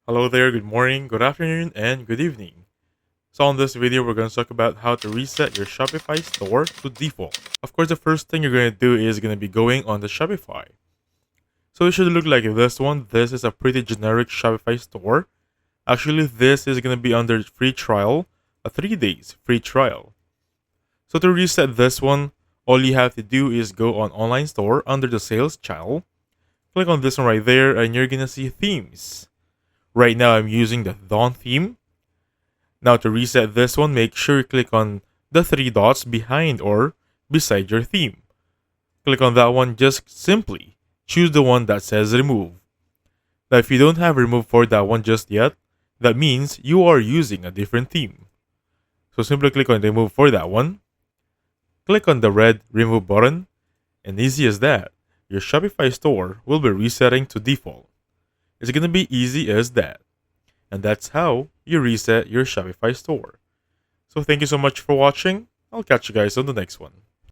Hello there, good morning, good afternoon, and good evening. So in this video, we're going to talk about how to reset your Shopify store to default. Of course, the first thing you're going to do is going to be going on the Shopify. So it should look like this one. This is a pretty generic Shopify store. Actually, this is going to be under free trial, a 3 days free trial. So to reset this one, all you have to do is go on online store under the sales channel. Click on this one right there and you're going to see themes. Right now, I'm using the Dawn theme. Now to reset this one, make sure you click on the three dots behind or beside your theme. Click on that one, just simply choose the one that says remove. Now if you don't have remove for that one just yet, that means you are using a different theme. So simply click on remove for that one. Click on the red remove button, and easy as that, your Shopify store will be resetting to default. It's gonna be easy as that. And that's how you reset your Shopify store. So thank you so much for watching. I'll catch you guys on the next one.